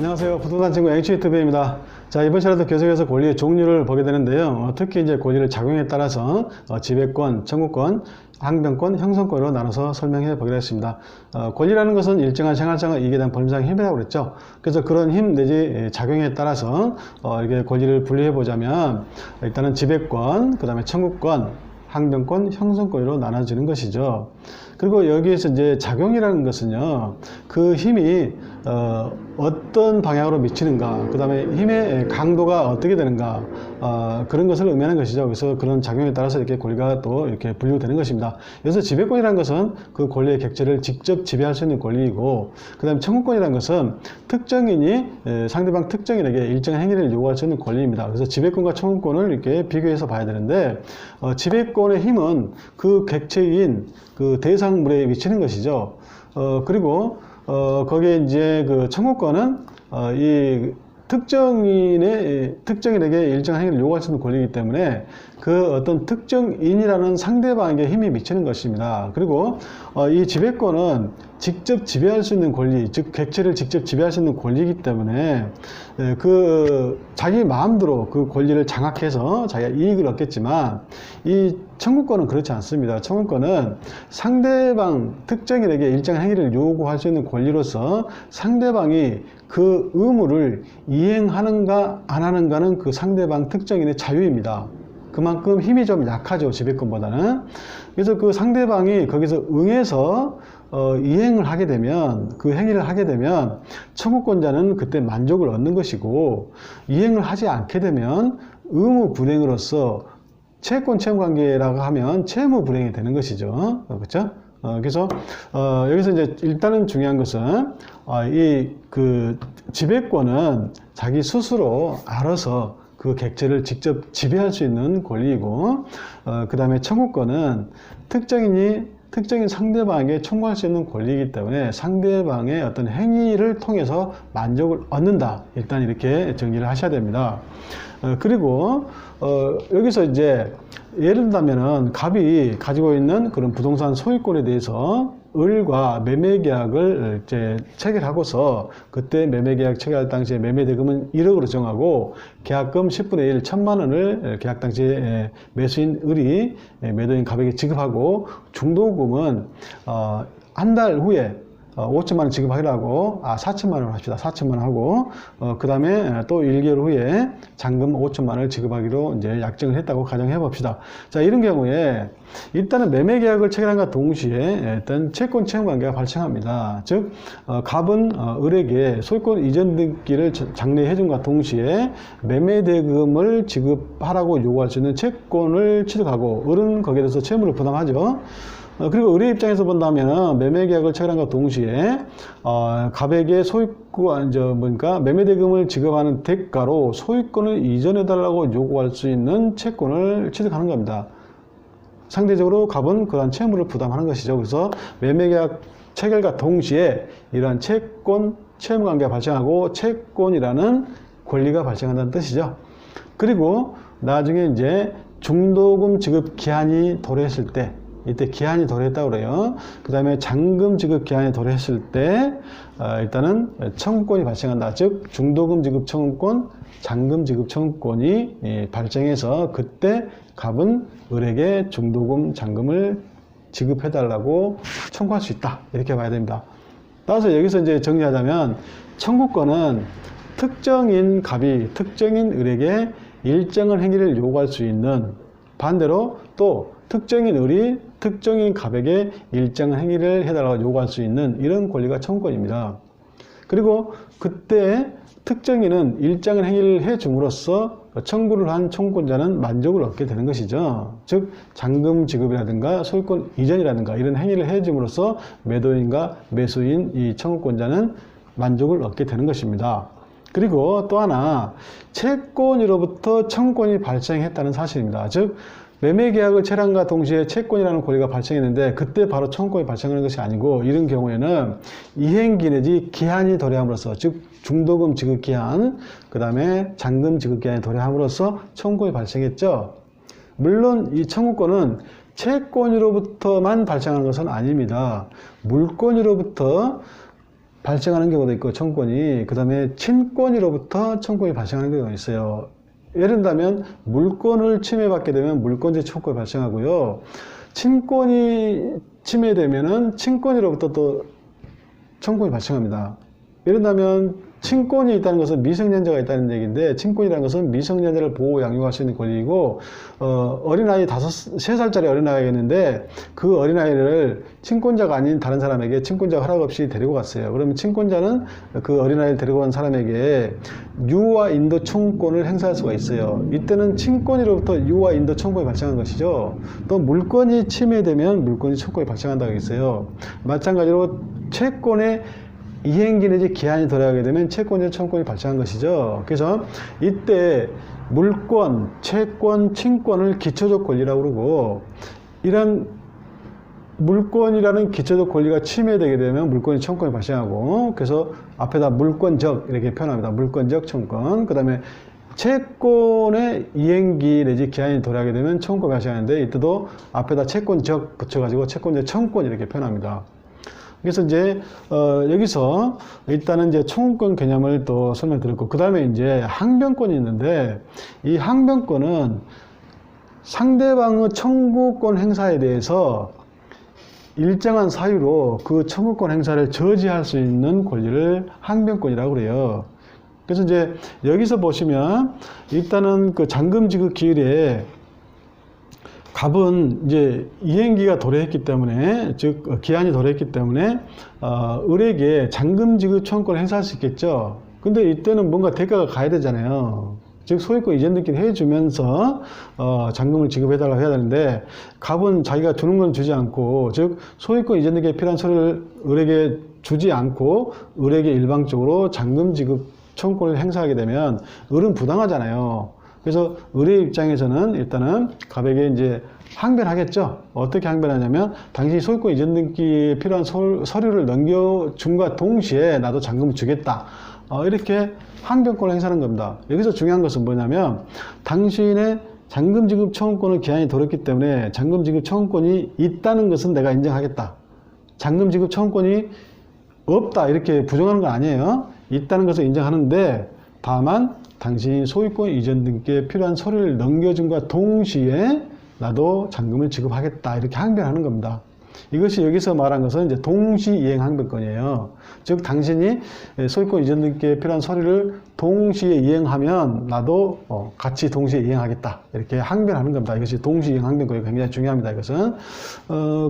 안녕하세요. 부동산 친구 H유튜브입니다. 자, 이번 시간에도 계속해서 권리의 종류를 보게 되는데요. 특히 이제 권리를 작용에 따라서 지배권, 청구권, 항변권, 형성권으로 나눠서 설명해 보기로 했습니다. 권리라는 것은 일정한 생활상의 이익에 대한 법률상 힘이라고 그랬죠. 그래서 그런 힘 내지 작용에 따라서 이렇게 권리를 분류해 보자면 일단은 지배권, 그 다음에 청구권, 항변권, 형성권으로 나눠지는 것이죠. 그리고 여기에서 이제 작용이라는 것은요, 그 힘이 어떤 방향으로 미치는가, 그 다음에 힘의 강도가 어떻게 되는가, 그런 것을 의미하는 것이죠. 그래서 그런 작용에 따라서 이렇게 권리가 또 이렇게 분류되는 것입니다. 여기서 지배권이라는 것은 그 권리의 객체를 직접 지배할 수 있는 권리이고, 그 다음에 청구권이라는 것은 특정인이 상대방 특정인에게 일정한 행위를 요구할 수 있는 권리입니다. 그래서 지배권과 청구권을 이렇게 비교해서 봐야 되는데, 지배권의 힘은 그 객체인 그 대상물에 미치는 것이죠. 그리고 거기에 이제 그 청구권은 이 특정인에게 일정한 행위를 요구할 수 있는 권리이기 때문에 그 어떤 특정인이라는 상대방에게 힘이 미치는 것입니다. 그리고 이 지배권은 직접 지배할 수 있는 권리, 즉 객체를 직접 지배할 수 있는 권리이기 때문에 그 자기 마음대로 그 권리를 장악해서 자기가 이익을 얻겠지만, 이 청구권은 그렇지 않습니다. 청구권은 상대방 특정인에게 일정한 행위를 요구할 수 있는 권리로서 상대방이 그 의무를 이행하는가 안 하는가는 그 상대방 특정인의 자유입니다. 그만큼 힘이 좀 약하죠, 지배권보다는. 그래서 그 상대방이 거기서 응해서 이행을 하게 되면, 그 행위를 하게 되면 청구권자는 그때 만족을 얻는 것이고, 이행을 하지 않게 되면 의무 불행으로서 채권 채무 관계라고 하면 채무 불행이 되는 것이죠. 그렇죠? 그래서 여기서 이제 일단은 중요한 것은 이 그 지배권은 자기 스스로 알아서 그 객체를 직접 지배할 수 있는 권리이고, 그 다음에 청구권은 특정인 상대방에게 청구할 수 있는 권리이기 때문에 상대방의 어떤 행위를 통해서 만족을 얻는다. 일단 이렇게 정리를 하셔야 됩니다. 그리고 여기서 이제 예를 든다면은 갑이 가지고 있는 그런 부동산 소유권에 대해서 을과 매매계약을 이제 체결하고서, 그때 매매계약 체결할 당시에 매매대금은 1억으로 정하고 계약금 10분의 1, 1,000만 원을 계약 당시에 매수인 을이 매도인 갑에게 지급하고, 중도금은 한 달 후에 5천만 원 지급하기로 하고, 4천만 원 합시다. 4천만 원 하고, 그 다음에 또 1개월 후에 잔금 5천만 원을 지급하기로 이제 약정을 했다고 가정해 봅시다. 자, 이런 경우에 일단은 매매 계약을 체결한과 동시에 일단 채권 채무 관계가 발생합니다. 즉, 갑은 을에게 소유권 이전 등기를 장려해 준과 동시에 매매 대금을 지급하라고 요구할 수 있는 채권을 취득하고, 을은 거기에 대해서 채무를 부담하죠. 그리고 을의 입장에서 본다면 매매계약을 체결한과 동시에 갑에게 소유권, 매매대금을 지급하는 대가로 소유권을 이전해달라고 요구할 수 있는 채권을 취득하는 겁니다. 상대적으로 갑은 그러한 채무를 부담하는 것이죠. 그래서 매매계약 체결과 동시에 이러한 채권, 채무관계가 발생하고 채권이라는 권리가 발생한다는 뜻이죠. 그리고 나중에 이제 중도금 지급 기한이 도래했을 때, 이때 기한이 도래했다고 그래요. 그 다음에 잔금 지급 기한이 도래했을 때 일단은 청구권이 발생한다. 즉 중도금 지급 청구권, 잔금 지급 청구권이 발생해서 그때 갑은 을에게 중도금, 잔금을 지급해달라고 청구할 수 있다. 이렇게 봐야 됩니다. 따라서 여기서 이제 정리하자면, 청구권은 특정인 갑이 특정인 을에게 일정한 행위를 요구할 수 있는, 반대로 또 특정인 을이 특정인 갑에게 일정한 행위를 해달라고 요구할 수 있는 이런 권리가 청구권입니다. 그리고 그때 특정인은 일정한 행위를 해줌으로써 청구를 한 청구권자는 만족을 얻게 되는 것이죠. 즉 잔금 지급이라든가 소유권 이전이라든가 이런 행위를 해줌으로써 매도인과 매수인 이 청구권자는 만족을 얻게 되는 것입니다. 그리고 또 하나, 채권으로부터 청구권이 발생했다는 사실입니다. 즉 매매계약을 체결한과 동시에 채권이라는 권리가 발생했는데 그때 바로 청구권이 발생하는 것이 아니고, 이런 경우에는 이행기 내지 기한이 도래함으로써, 즉 중도금 지급 기한, 그 다음에 잔금 지급 기한이 도래함으로써 청구권이 발생했죠. 물론 이 청구권은 채권으로부터만 발생하는 것은 아닙니다. 물권으로부터 발생하는 경우도 있고 청구권이, 그 다음에 친권위로부터 청구권이 발생하는 경우가 있어요. 예를 들면 물권을 침해받게 되면 물권제 청구권이 발생하고요. 친권이 침해되면은 친권위로부터 또 청구권이 발생합니다. 예를 들면 친권이 있다는 것은 미성년자가 있다는 얘기인데, 친권이라는 것은 미성년자를 보호 양육할 수 있는 권리이고, 어린아이 3살짜리 어린아이가 있는데 그 어린아이를 친권자가 아닌 다른 사람에게 친권자 허락 없이 데리고 갔어요. 그러면 친권자는 그 어린아이를 데리고 간 사람에게 유아 인도 청구권을 행사할 수가 있어요. 이때는 친권위로부터 유아 인도 청구권이 발생한 것이죠. 또 물권이 침해되면 물권이 청구권이 발생한다고 했어요. 마찬가지로 채권의 이행기 내지 기한이 도래하게 되면 채권자 청구권이 발생한 것이죠. 그래서 이때 물권, 채권, 친권을 기초적 권리라고 그러고, 이런 물권이라는 기초적 권리가 침해되게 되면 물권이 청구권이 발생하고, 그래서 앞에다 물권적 이렇게 표현합니다. 물권적 청구권. 그 다음에 채권의 이행기 내지 기한이 도래하게 되면 청구권이 발생하는데, 이때도 앞에다 채권적 붙여가지고 채권적 청구권 이렇게 표현합니다. 그래서 이제 여기서 일단은 이제 청구권 개념을 또 설명드렸고, 그 다음에 이제 항변권이 있는데, 이 항변권은 상대방의 청구권 행사에 대해서 일정한 사유로 그 청구권 행사를 저지할 수 있는 권리를 항변권이라고 그래요. 그래서 이제 여기서 보시면 일단은 그 잔금 지급 기일에 갑은 이제 이행기가 도래했기 때문에, 즉 기한이 도래했기 때문에 을에게 잔금 지급 청구권을 행사할 수 있겠죠. 근데 이때는 뭔가 대가가 가야 되잖아요. 즉 소유권 이전등기를 해주면서 잔금을 지급해달라고 해야 되는데, 갑은 자기가 주는 건 주지 않고, 즉 소유권 이전등기에 필요한 서류를 을에게 주지 않고 을에게 일방적으로 잔금 지급 청구권을 행사하게 되면 을은 부당하잖아요. 그래서 을의 입장에서는 일단은 갑에게 이제 항변하겠죠. 어떻게 항변하냐면, 당신이 소유권 이전 등기에 필요한 서류를 넘겨줌과 동시에 나도 잔금을 주겠다. 이렇게 항변권을 행사하는 겁니다. 여기서 중요한 것은 뭐냐면, 당신의 잔금 지급 청구권의 기한이 도랬기 때문에 잔금 지급 청구권이 있다는 것은 내가 인정하겠다. 잔금 지급 청구권이 없다 이렇게 부정하는 건 아니에요. 있다는 것을 인정하는데, 다만 당신이 소유권 이전 등기에 필요한 서류를 넘겨줌과 동시에 나도 잔금을 지급하겠다 이렇게 항변하는 겁니다. 이것이 여기서 말한 것은 이제 동시이행 항변권이에요. 즉 당신이 소유권 이전 등기에 필요한 서류를 동시에 이행하면 나도 같이 동시에 이행하겠다 이렇게 항변하는 겁니다. 이것이 동시이행 항변권이 굉장히 중요합니다. 이것은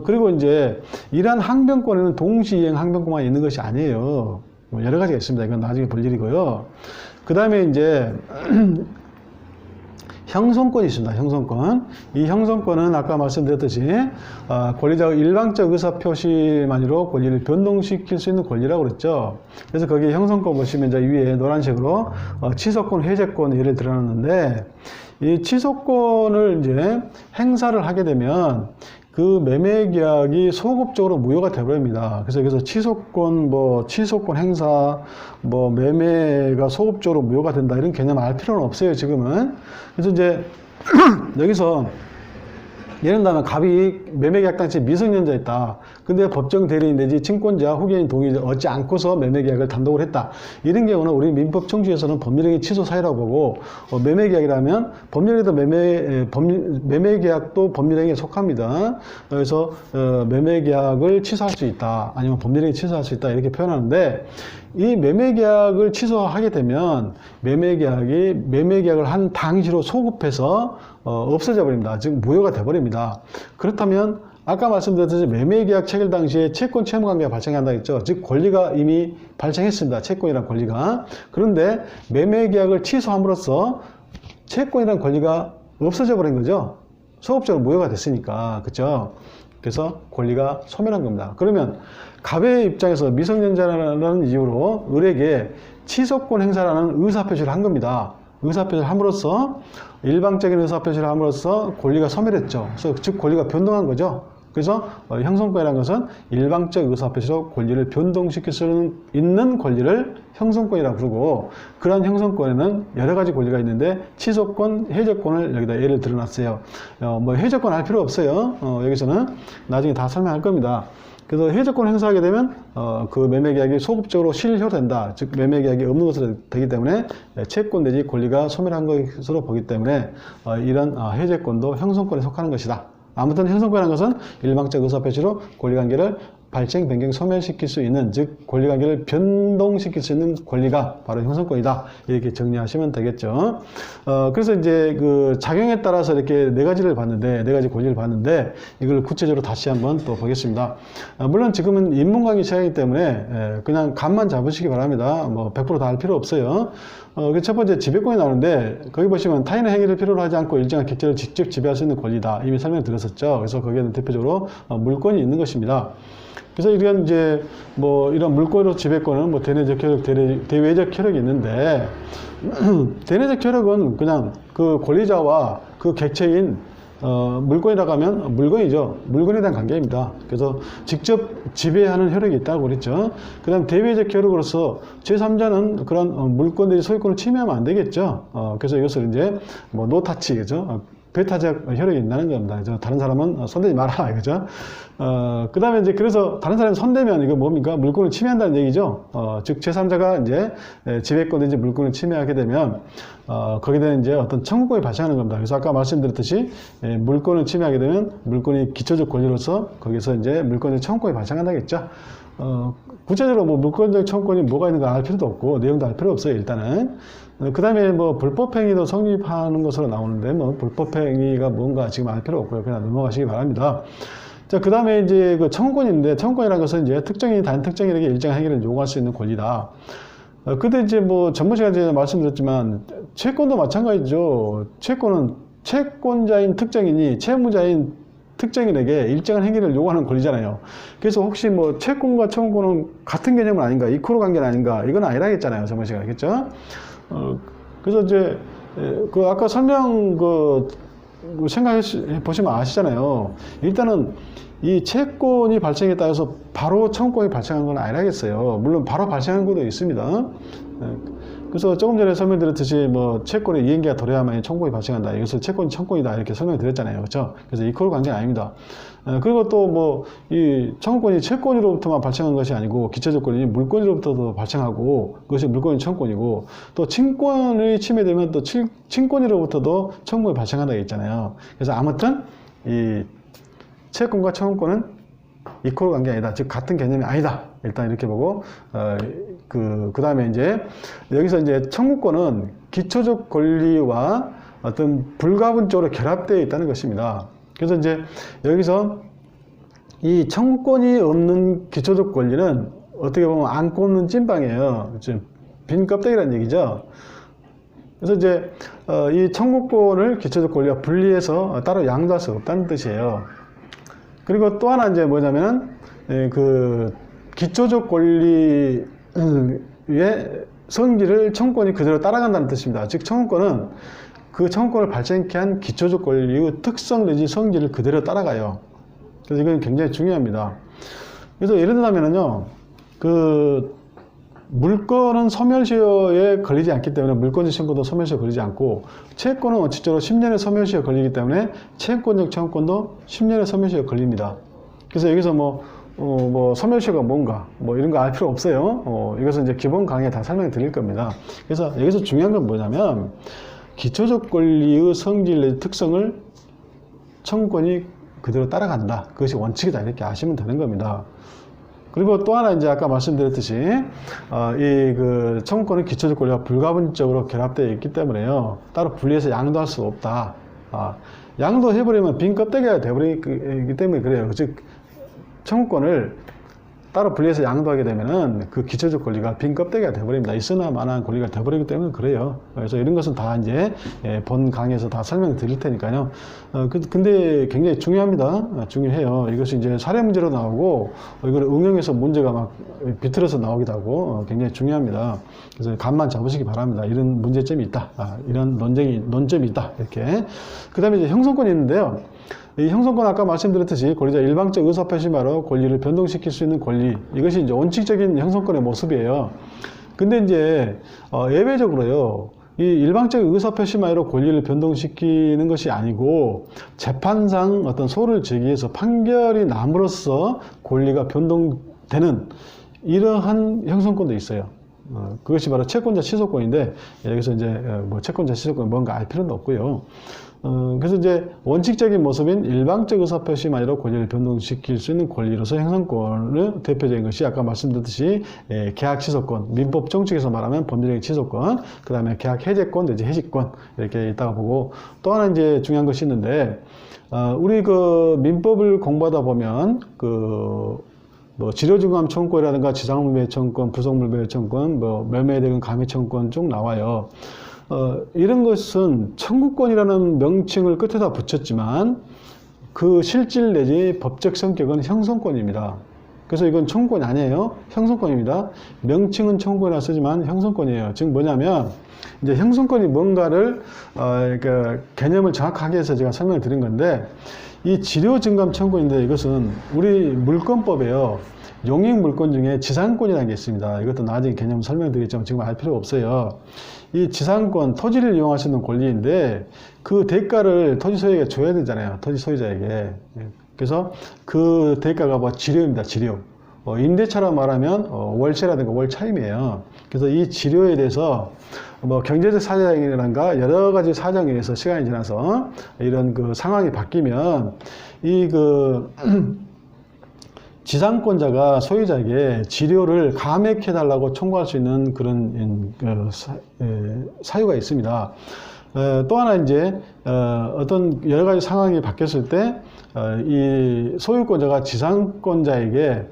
그리고 이제 이러한 항변권에는 동시이행 항변권만 있는 것이 아니에요. 여러 가지가 있습니다. 이건 나중에 볼 일이고요. 그 다음에 이제 형성권이 있습니다. 형성권. 이 형성권은 아까 말씀드렸듯이 권리자의 일방적 의사표시만으로 권리를 변동시킬 수 있는 권리라고 그랬죠. 그래서 거기 형성권 보시면 이제 위에 노란색으로 취소권, 해제권 예를 들어놨는데, 이 취소권을 이제 행사를 하게 되면 그 매매계약이 소급적으로 무효가 되어버립니다. 그래서 여기서 취소권, 취소권 행사, 매매가 소급적으로 무효가 된다 이런 개념 알 필요는 없어요, 지금은. 그래서 이제 여기서 예를 들면 갑이 매매계약 당시 미성년자 있다. 근데 법정 대리인 내지 친권자, 후견인 동의 얻지 않고서 매매계약을 단독을 했다. 이런 경우는 우리 민법 청주에서는 법률행위 취소 사유라고 보고, 매매계약이라면 법률에도 매매계약도 법률행위에 속합니다. 그래서 매매계약을 취소할 수 있다. 아니면 법률행위 취소할 수 있다. 이렇게 표현하는데, 이 매매계약을 취소하게 되면 매매계약을 한 당시로 소급해서 없어져 버립니다. 즉 무효가 돼 버립니다. 그렇다면 아까 말씀드렸듯이 매매계약 체결 당시에 채권 채무관계가 발생한다 했죠. 즉 권리가 이미 발생했습니다. 채권이란 권리가. 그런데 매매계약을 취소함으로써 채권이란 권리가 없어져 버린 거죠. 소급적으로 무효가 됐으니까. 그렇죠? 그래서 권리가 소멸한 겁니다. 그러면 갑의 입장에서 미성년자라는 이유로 을에게 취소권 행사라는 의사표시를 한 겁니다. 의사표시를 함으로써, 일방적인 의사표시를 함으로써 권리가 소멸했죠. 그래서 즉 권리가 변동한 거죠. 그래서 형성권이라는 것은 일방적 의사표시로 권리를 변동시킬 수 있는 권리를 형성권이라고 부르고, 그러한 형성권에는 여러 가지 권리가 있는데 취소권, 해제권을 여기다 예를 들어놨어요. 해제권 할 필요 없어요. 여기서는 나중에 다 설명할 겁니다. 그래서 해제권을 행사하게 되면 그 매매계약이 소급적으로 실효된다. 즉 매매계약이 없는 것으로 되기 때문에 채권 내지 권리가 소멸한 것으로 보기 때문에 이런 해제권도 형성권에 속하는 것이다. 아무튼 형성권이라는 것은 일방적 의사표시로 권리관계를 발생, 변경, 소멸시킬 수 있는, 즉 권리관계를 변동시킬 수 있는 권리가 바로 형성권이다. 이렇게 정리하시면 되겠죠. 그래서 이제 그 작용에 따라서 이렇게 네 가지 권리를 봤는데 이걸 구체적으로 다시 한번 또 보겠습니다. 물론 지금은 인문 강의 시간이기 때문에 그냥 감만 잡으시기 바랍니다. 뭐 100% 다 할 필요 없어요. 첫 번째 지배권이 나오는데 거기 보시면 타인의 행위를 필요로 하지 않고 일정한 객체를 직접 지배할 수 있는 권리다. 이미 설명드렸었죠. 그래서 거기에는 대표적으로 물권이 있는 것입니다. 그래서 이런 이제 뭐 이런 물권으로 지배권은 뭐 대내적 효력, 대외적 효력이 있는데 대내적 효력은 그냥 그 권리자와 그 객체인 물건이라고 하면 물건이죠. 물건에 대한 관계입니다. 그래서 직접 지배하는 효력이 있다고 그랬죠. 그 다음 대외적 효력으로서 제3자는 그런 물건 내지 소유권을 침해하면 안 되겠죠. 그래서 이것을 이제 뭐 노타치, 그죠? 배타적 효력이 있다는 겁니다. 다른 사람은 손대지 마라, 그죠? 그 다음에 이제 그래서 다른 사람이 손대면 이거 뭡니까? 물건을 침해한다는 얘기죠. 즉, 제3자가 이제 지배권인지 물건을 침해하게 되면, 거기에 대한 이제 어떤 청구권이 발생하는 겁니다. 그래서 아까 말씀드렸듯이, 물건을 침해하게 되면 물건이 기초적 권리로서 거기서 이제 물건의 청구권이 발생한다겠죠. 구체적으로 뭐 물권적 청구권이 뭐가 있는가 알 필요도 없고, 내용도 알 필요 없어요, 일단은. 그 다음에 뭐 불법행위도 성립하는 것으로 나오는데 뭐 불법행위가 뭔가 지금 알 필요 없고요. 그냥 넘어가시기 바랍니다. 자, 그 다음에 이제 그 청구권인데 청구권이라는 것은 이제 특정인이 다른 특정인에게 일정한 행위를 요구할 수 있는 권리다. 근데 이제 뭐 전번 시간에 말씀드렸지만 채권도 마찬가지죠. 채권은 채권자인 특정인이 채무자인 특정인에게 일정한 행위를 요구하는 권리잖아요. 그래서 혹시 뭐 채권과 청구권은 같은 개념은 아닌가, 이코로 관계는 아닌가, 이건 아니라겠잖아요. 전번 시간에. 그렇죠? 그래서 이제 그 아까 설명 생각해 보시면 아시잖아요. 일단은 이 채권이 발생에 따라서 바로 청구권이 발생한 건 아니라겠어요. 물론 바로 발생한 것도 있습니다. 그래서 조금 전에 설명드렸듯이 뭐 채권의 이행기가 도래야만 청구권이 발생한다. 이것을 채권이 청구권이다. 이렇게 설명드렸잖아요. 그렇죠? 그래서 이코로 관계는 아닙니다. 그리고 또 뭐 이 청구권이 채권으로부터만 발생한 것이 아니고 기초적 권리 물권으로부터도 발생하고 그것이 물권이 청구권이고 또 친권이 침해되면 또 친권으로부터도 청구권이 발생한다고 했잖아요. 그래서 아무튼 이 채권과 청구권은 이코로 관계 아니다. 즉 같은 개념이 아니다. 일단 이렇게 보고 그 다음에 이제 여기서 이제 청구권은 기초적 권리와 어떤 불가분적으로 결합되어 있다는 것입니다. 그래서 이제 여기서 이 청구권이 없는 기초적 권리는 어떻게 보면 안 꼽는 찐빵이에요. 빈 껍데기라는 얘기죠. 그래서 이제 이 청구권을 기초적 권리와 분리해서 따로 양도할 수 없다는 뜻이에요. 그리고 또 하나 이제 뭐냐면은 그 기초적 권리의 성질을 청구권이 그대로 따라간다는 뜻입니다. 즉 청구권은 그 청구권을 발생케 한 기초적 권리의 특성 내지 성질을 그대로 따라가요. 그래서 이건 굉장히 중요합니다. 그래서 예를 들자면은요, 그 물건은 소멸시효에 걸리지 않기 때문에 물권적 청구도 소멸시효에 걸리지 않고 채권은 원칙적으로 10년의 소멸시효에 걸리기 때문에 채권적 청구권도 10년의 소멸시효에 걸립니다. 그래서 여기서 뭐 소멸시효가 뭔가 뭐 이런 거 알 필요 없어요. 이것은 이제 기본 강의에 다 설명을 드릴 겁니다. 그래서 여기서 중요한 건 뭐냐면 기초적 권리의 성질 내지 특성을 청구권이 그대로 따라간다. 그것이 원칙이다. 이렇게 아시면 되는 겁니다. 그리고 또 하나 이제 아까 말씀드렸듯이 이 그 청구권은 기초적 권리와 불가분적으로 결합되어 있기 때문에요. 따로 분리해서 양도할 수 없다. 양도해버리면 빈 껍데기가 되어버리기 때문에 그래요. 즉 청구권을 따로 분리해서 양도하게 되면은 그 기초적 권리가 빈 껍데기가 되어버립니다. 있으나 마나한 권리가 되어버리기 때문에 그래요. 그래서 이런 것은 다 이제 본 강의에서 다 설명 드릴 테니까요. 근데 굉장히 중요합니다. 중요해요. 이것이 이제 사례 문제로 나오고 이걸 응용해서 문제가 막 비틀어서 나오기도 하고 굉장히 중요합니다. 그래서 감만 잡으시기 바랍니다. 이런 문제점이 있다. 이런 논점이 있다. 이렇게. 그 다음에 이제 형성권이 있는데요. 이 형성권 아까 말씀드렸듯이 권리자 일방적 의사표시만으로 권리를 변동시킬 수 있는 권리, 이것이 이제 원칙적인 형성권의 모습이에요. 근데 이제 예외적으로요, 이 일방적 의사표시만으로 권리를 변동시키는 것이 아니고 재판상 어떤 소를 제기해서 판결이 남으로써 권리가 변동되는 이러한 형성권도 있어요. 그것이 바로 채권자 취소권인데, 여기서 이제 뭐 채권자 취소권 뭔가 알 필요는 없고요. 그래서 이제 원칙적인 모습인 일방적 의사표시만으로 권리를 변동시킬 수 있는 권리로서 형성권을 대표적인 것이 아까 말씀드렸듯이 계약 취소권, 민법 정칙에서 말하면 법률적인 취소권, 그 다음에 계약 해제권, 내지 해지권 이렇게 있다가 보고, 또 하나 이제 중요한 것이 있는데, 우리 그 민법을 공부하다 보면 뭐 지료증감 청구권이라든가 지상물배 청구권, 부속물배 청구권, 뭐 멸매대금 감해 청구권 쭉 나와요. 이런 것은 청구권이라는 명칭을 끝에다 붙였지만 그 실질 내지 법적 성격은 형성권입니다. 그래서 이건 청구권이 아니에요. 형성권입니다. 명칭은 청구권이라 쓰지만 형성권이에요. 즉 뭐냐면 이제 형성권이 뭔가를 그러니까 개념을 정확하게 해서 제가 설명을 드린 건데, 이 지료증감 청구인데 이것은 우리 물권법에요. 용익물권 중에 지상권이라는 게 있습니다. 이것도 나중에 개념 설명드리겠지만 지금 알 필요가 없어요. 이 지상권, 토지를 이용할 수 있는 권리인데 그 대가를 토지 소유자에게 줘야 되잖아요. 토지 소유자에게. 그래서 그 대가가 뭐 지료입니다. 지료. 임대차로 말하면 월세라든가 월차임이에요. 그래서 이 지료에 대해서 뭐 경제적 사정이라든가 여러 가지 사정에 의해서 시간이 지나서 이런 그 상황이 바뀌면 이 지상권자가 소유자에게 지료를 감액해달라고 청구할 수 있는 그런 사유가 있습니다. 또 하나 이제 어떤 여러 가지 상황이 바뀌었을 때 이 소유권자가 지상권자에게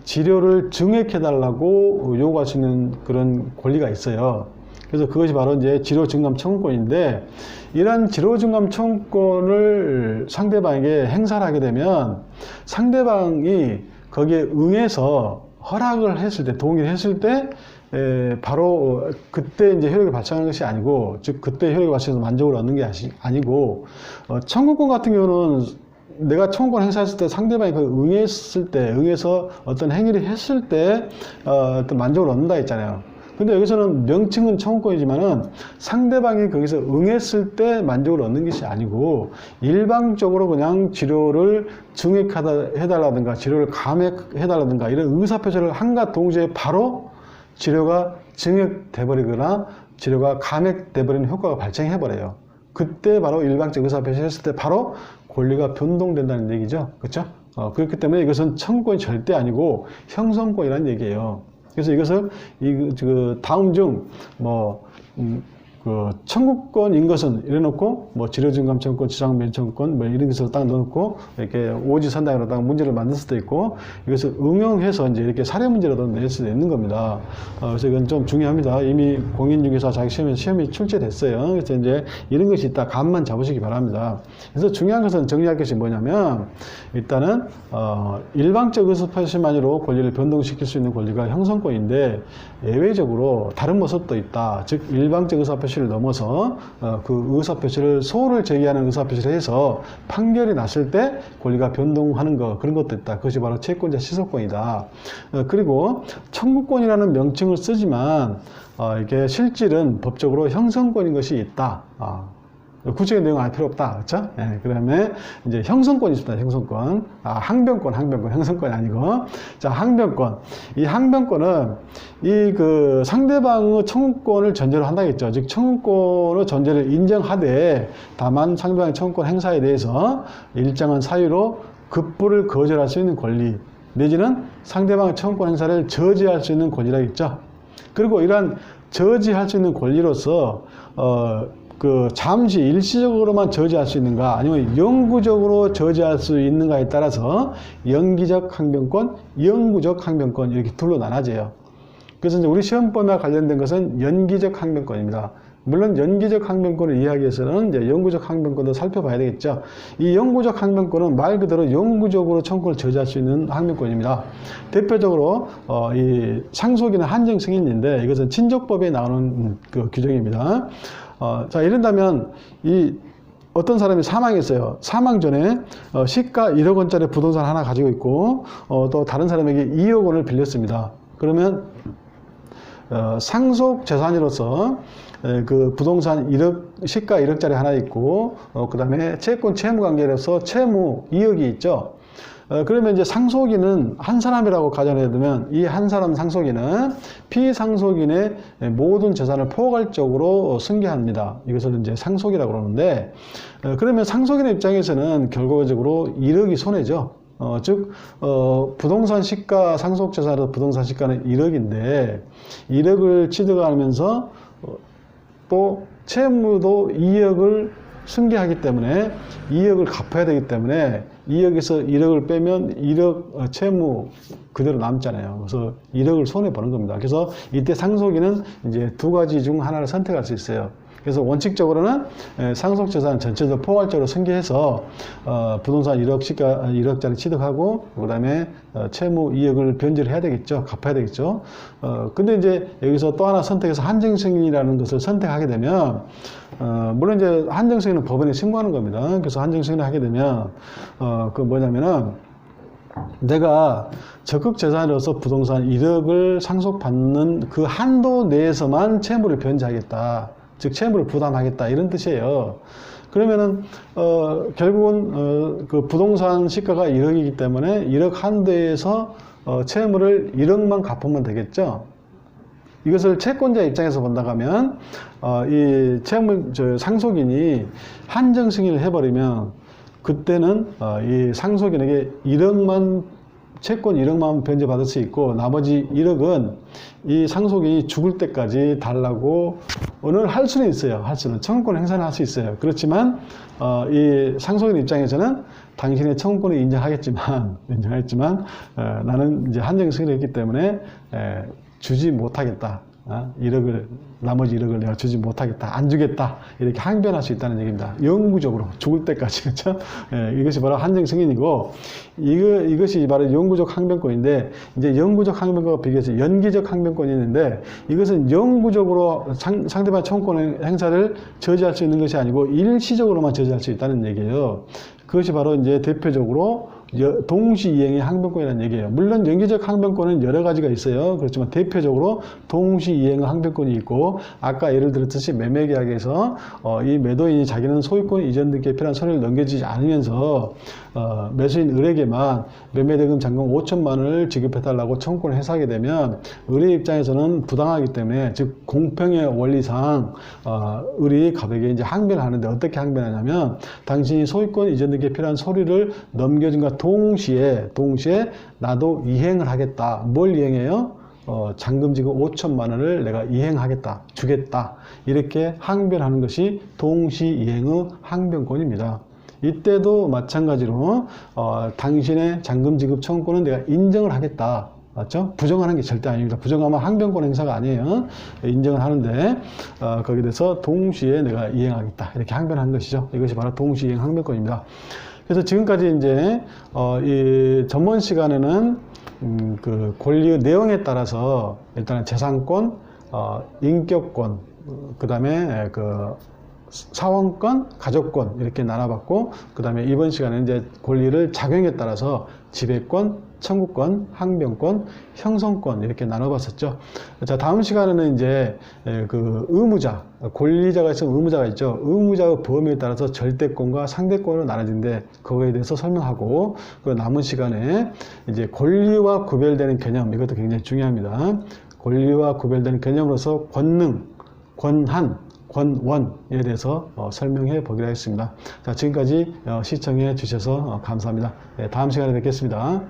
지료를 증액해달라고 요구할 수 있는 그런 권리가 있어요. 그래서 그것이 바로 이제 지료증감 청구권인데, 이러한 지료증감 청구권을 상대방에게 행사를 하게 되면 상대방이 거기에 응해서 허락을 했을 때, 동의를 했을 때 바로 그때 이제 효력이 발생하는 것이 아니고, 즉 그때 효력이 발생해서 만족을 얻는 게 아니고, 청구권 같은 경우는 내가 청구권 행사했을 때 상대방이 응해서 어떤 행위를 했을 때 어떤 만족을 얻는다 했잖아요. 근데 여기서는 명칭은 청구권이지만은 상대방이 거기서 응했을 때 만족을 얻는 것이 아니고, 일방적으로 그냥 지료를 증액해달라든가 지료를 감액해달라든가 이런 의사표시를 한과 동시에 바로 지료가 증액돼버리거나 지료가 감액돼버리는 효과가 발생해버려요. 그때 바로 일방적 의사표시를 했을 때 바로 권리가 변동된다는 얘기죠. 그렇죠? 그렇기 때문에 이것은 청구권이 절대 아니고 형성권이라는 얘기예요. 그래서 이것을 다음 중 청구권인 것은 이래놓고 지료증감 청구권, 지상면 청구권 이런 것을 딱 넣어놓고 이렇게 오지선당으로 딱 문제를 만들 수도 있고, 이것을 응용해서 이제 이렇게 사례 문제라도 낼 수도 있는 겁니다. 그래서 이건 좀 중요합니다. 이미 공인중개사 자격 시험이 출제됐어요. 그래서 이제 이런 것이 있다 감만 잡으시기 바랍니다. 그래서 중요한 것은 정리할 것이 뭐냐면, 일단은 일방적 의사표시만으로 권리를 변동시킬 수 있는 권리가 형성권인데, 예외적으로 다른 모습도 있다. 즉 일방적 의사표시 를 넘어서 그 의사표시를 소를 제기하는 의사표시를 해서 판결이 났을 때 권리가 변동하는 것, 그런 것도 있다. 그것이 바로 채권자 취소권이다. 그리고 청구권이라는 명칭을 쓰지만 이게 실질은 법적으로 형성권인 것이 있다. 구체적인 내용 알 필요 없다. 그렇죠? 예, 그 다음에 이제 형성권이 있습니다. 형성권. 항변권, 형성권이 아니고. 자, 항변권. 이 항변권은 상대방의 청구권을 전제로 한다겠죠. 즉, 청구권의 전제를 인정하되, 다만 상대방의 청구권 행사에 대해서 일정한 사유로 급부를 거절할 수 있는 권리, 내지는 상대방의 청구권 행사를 저지할 수 있는 권리라겠죠. 그리고 이러한 저지할 수 있는 권리로서, 잠시 일시적으로만 저지할 수 있는가, 아니면 영구적으로 저지할 수 있는가에 따라서 연기적 항변권, 영구적 항변권 이렇게 둘로 나눠져요. 그래서 이제 우리 시험법과 관련된 것은 연기적 항변권입니다. 물론 연기적 항변권을 이해하기 위해서는 이제 영구적 항변권도 살펴봐야 되겠죠. 이 영구적 항변권은 말 그대로 영구적으로 청구를 저지할 수 있는 항변권입니다. 대표적으로 이 상속이나 한정 승인인데, 이것은 친족법에 나오는 그 규정입니다. 자, 이런다면 어떤 사람이 사망했어요. 사망 전에 시가 1억 원짜리 부동산 하나 가지고 있고 또 다른 사람에게 2억 원을 빌렸습니다. 그러면 상속 재산으로서 그 부동산 1억, 시가 1억짜리 하나 있고, 그 다음에 채권 채무 관계로서 채무 2억이 있죠. 그러면 이제 상속인은 한 사람이라고 가정해 두면 이 한 사람 상속인은 피상속인의 모든 재산을 포괄적으로 승계합니다. 이것을 이제 상속이라고 그러는데, 그러면 상속인의 입장에서는 결과적으로 1억이 손해죠. 즉, 부동산 시가, 상속 재산으로 부동산 시가는 1억인데, 1억을 취득하면서 또 채무도 2억을 승계하기 때문에 2억을 갚아야 되기 때문에 2억에서 1억을 빼면 1억 채무 그대로 남잖아요. 그래서 1억을 손해 보는 겁니다. 그래서 이때 상속인은 이제 두 가지 중 하나를 선택할 수 있어요. 그래서 원칙적으로는 상속재산 전체적으로 포괄적으로 승계해서 부동산 1억 시가 1억짜리 취득하고 그 다음에 채무 2억을 변제를 해야 되겠죠. 갚아야 되겠죠. 근데 이제 여기서 또 하나 선택해서 한정승인이라는 것을 선택하게 되면 물론 이제 한정승인은 법원에 신고하는 겁니다. 그래서 한정승인을 하게 되면 그 뭐냐면은 내가 적극 재산으로서 부동산 1억을 상속받는 그 한도 내에서만 채무를 변제하겠다. 즉 채무를 부담하겠다 이런 뜻이에요. 그러면은 결국은 그 부동산 시가가 1억이기 때문에 1억 한도에서 채무를 1억만 갚으면 되겠죠. 이것을 채권자 입장에서 본다고 하면 이 상속인이 한정 승인을 해버리면 그때는 이 상속인에게 1억만 채권 1억만 변제받을 수 있고 나머지 1억은 이 상속인이 죽을 때까지 달라고 오늘 할 수는 있어요. 할 수는 청구권 행사는 할 수 있어요. 그렇지만 이 상속인 입장에서는 당신의 청구권을 인정하겠지만 나는 이제 한정 승인을 했기 때문에 주지 못하겠다. 1억을 나머지 1억을 내가 주지 못하겠다, 안 주겠다 이렇게 항변할 수 있다는 얘기입니다. 영구적으로 죽을 때까지. 그렇죠? 이것이 바로 한정 승인이고 이것이 바로 영구적 항변권인데 이제 영구적 항변권과 비교해서 연기적 항변권이 있는데 이것은 영구적으로 상대방 청구권 행사를 저지할 수 있는 것이 아니고 일시적으로만 저지할 수 있다는 얘기예요. 그것이 바로 이제 대표적으로 동시 이행의 항변권이라는 얘기예요. 물론 연기적 항변권은 여러 가지가 있어요. 그렇지만 대표적으로 동시 이행의 항변권이 있고 아까 예를 들었듯이 매매계약에서 이 매도인이 자기는 소유권 이전 등기에 필요한 서류를 넘겨주지 않으면서 매수인 을에게만 매매대금 잔금 5천만 원을 지급해달라고 청구권을 행사하게 되면 을의 입장에서는 부당하기 때문에 즉 공평의 원리상 을이 갑에게 이제 항변을 하는데 어떻게 항변하냐면 당신이 소유권 이전 등기에 필요한 서류를 넘겨준과 동시에 나도 이행을 하겠다. 뭘 이행해요? 잔금 지급 5천만 원을 내가 이행하겠다, 주겠다. 이렇게 항변하는 것이 동시 이행의 항변권입니다. 이때도 마찬가지로 당신의 잔금 지급 청구권은 내가 인정을 하겠다. 맞죠? 부정하는 게 절대 아닙니다. 부정하면 항변권 행사가 아니에요. 인정을 하는데 거기에 대해서 동시에 내가 이행하겠다. 이렇게 항변하는 것이죠. 이것이 바로 동시 이행 항변권입니다. 그래서 지금까지 이제 이 전문 시간에는 그 권리의 내용에 따라서 일단은 재산권, 인격권, 그 다음에 그 사원권, 가족권 이렇게 나눠봤고 그 다음에 이번 시간에는 이제 권리를 작용에 따라서 지배권, 청구권, 항변권, 형성권 이렇게 나눠봤었죠. 자, 다음 시간에는 이제 그 의무자, 권리자가 있으면 의무자가 있죠. 의무자의 범위에 따라서 절대권과 상대권으로 나눠진데 그거에 대해서 설명하고 그 남은 시간에 이제 권리와 구별되는 개념 이것도 굉장히 중요합니다. 권리와 구별되는 개념으로서 권능, 권한, 권원에 대해서 설명해 보기로 하겠습니다. 자, 지금까지 시청해 주셔서 감사합니다. 네, 다음 시간에 뵙겠습니다.